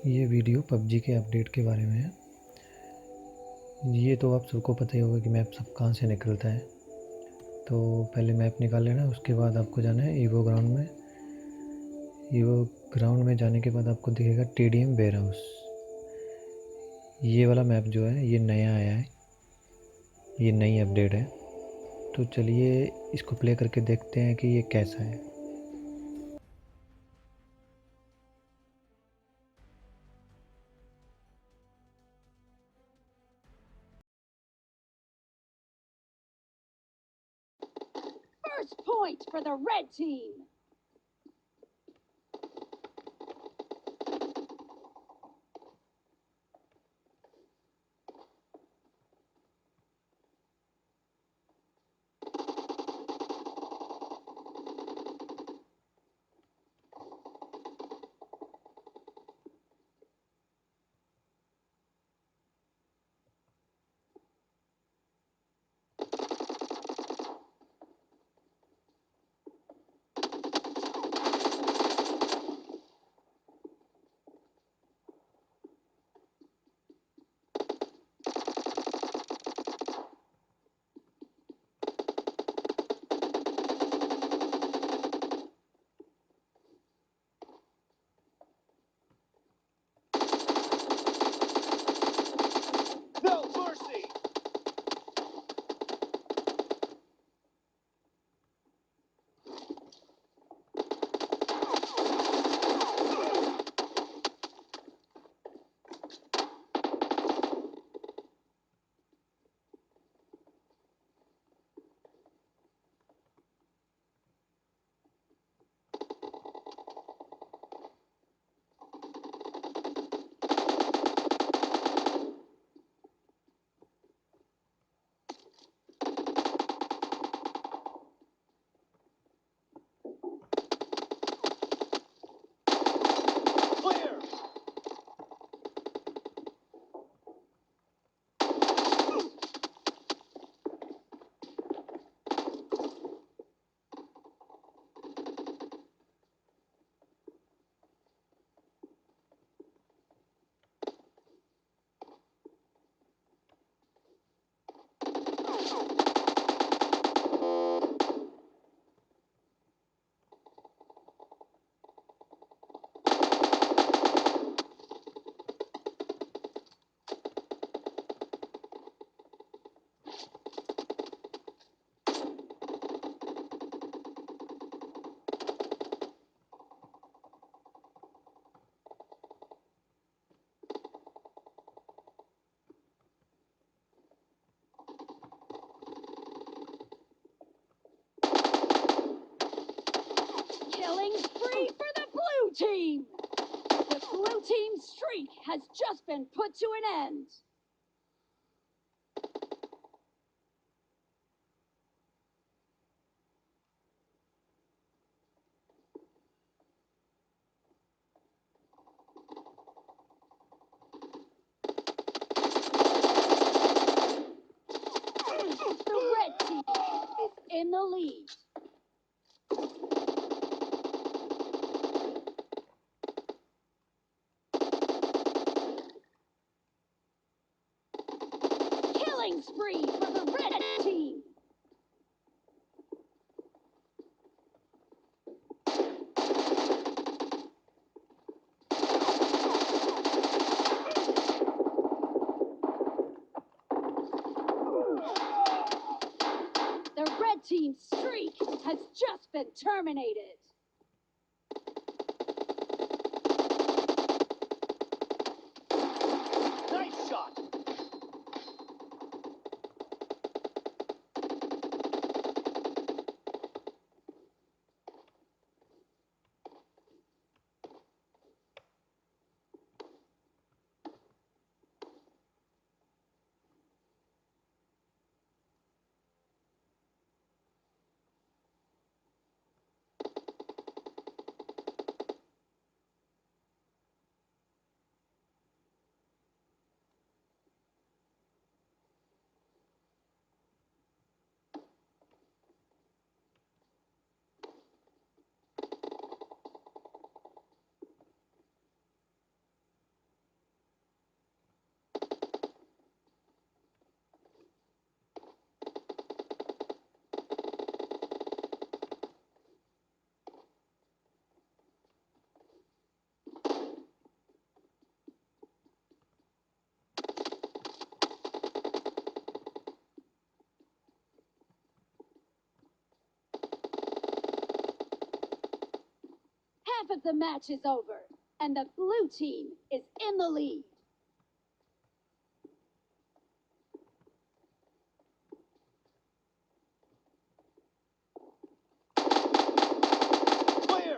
ये video PUBG के update के बारे में है। ये तो आप सबको पता ही होगा कि मैप सब कहाँ से निकलता है। तो पहले मैप निकाल लेना, उसके बाद आपको जाना है ईवो ग्राउंड में। ईवो ग्राउंड में जाने के बाद आपको दिखेगा टीडीएम वेयर हाउस। ये वाला मैप जो है ये नया आया है, ये नई अपडेट है। तो चलिए इसको प्ले करके देखते हैं कि ये कैसा है। First point for the red team. No mercy! Clear! Killing spree for the blue team. The blue team's streak has just been put to an end. The red team is in the lead. Killing spree for the red team. The red team's streak has just been terminated. Nice shot! of the match is over, and the blue team is in the lead. Clear.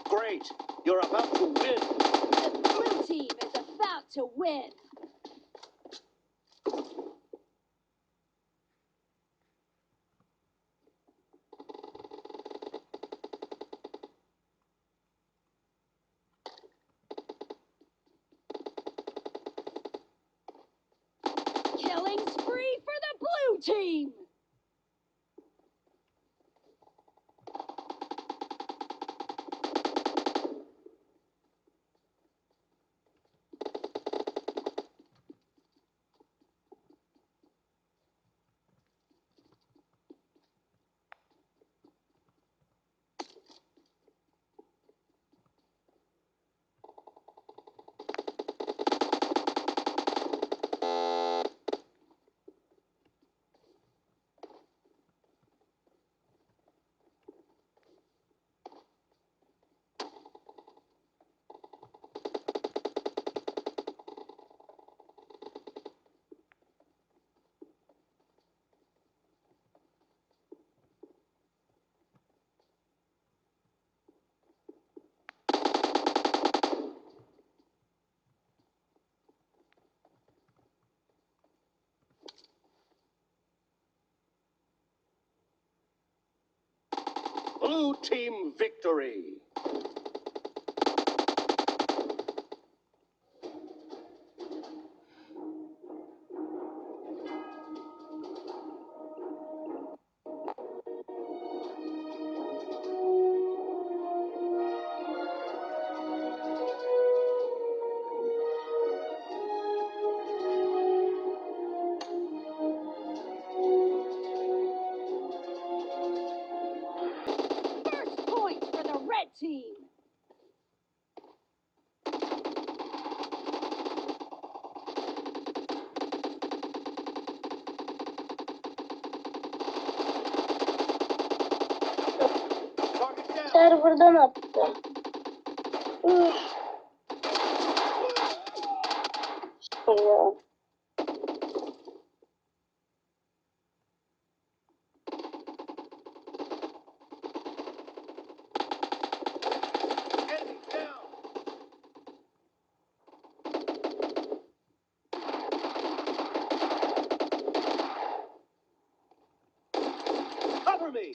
Great. You're about to win. The blue team is about to win. Killing spree for the blue team. Blue team victory. First point for the red team. Target down. Serverdan attı. Üf ya. Enemy down. Cover me.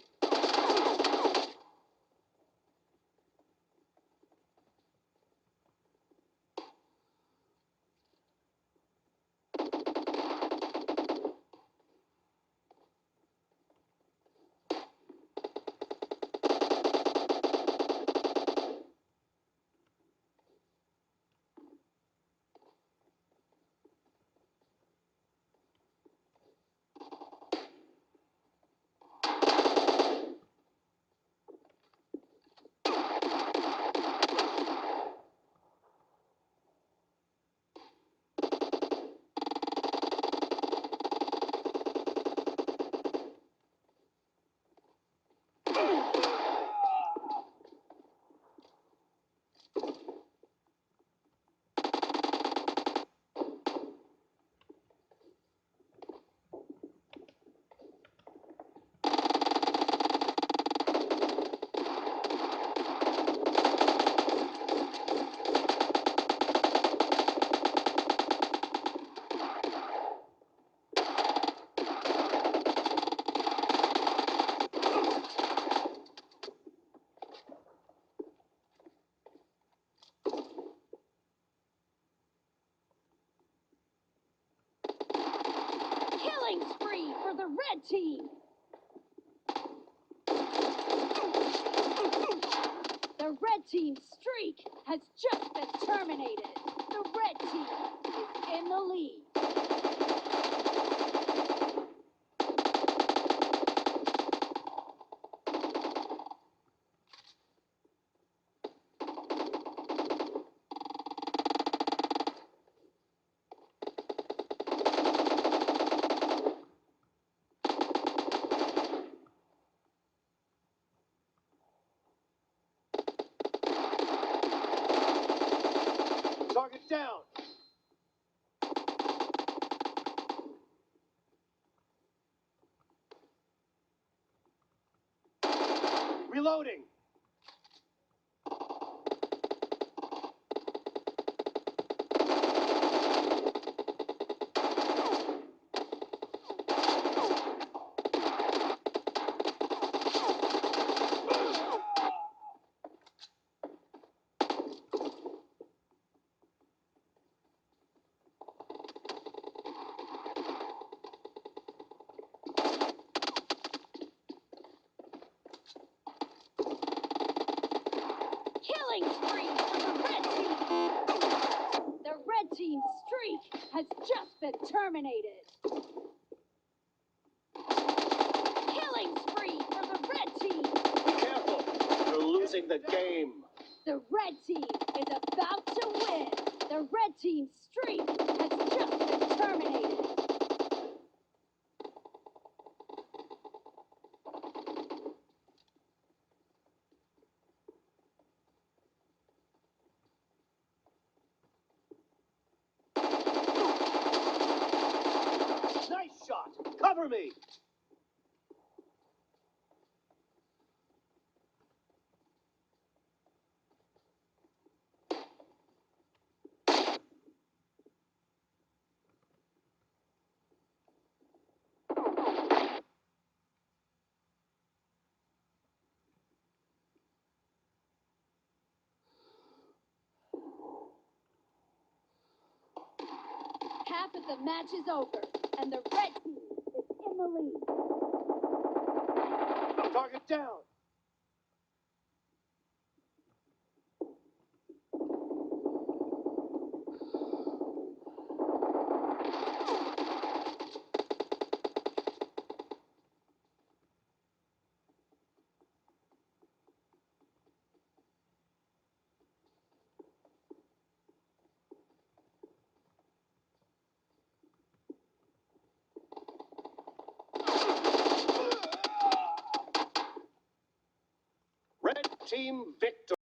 red team. The red team's streak has just been terminated. The red team is in the lead. Target down. Reloading. Killing spree for the red team. The red team's streak has just been terminated. Killing spree for the red team. Careful. You're losing the game. The red team is about to win. The red team's streak has just been terminated. Nice shot. Cover me. Half of the match is over, and the red team is in the lead. Target down. Red team victory.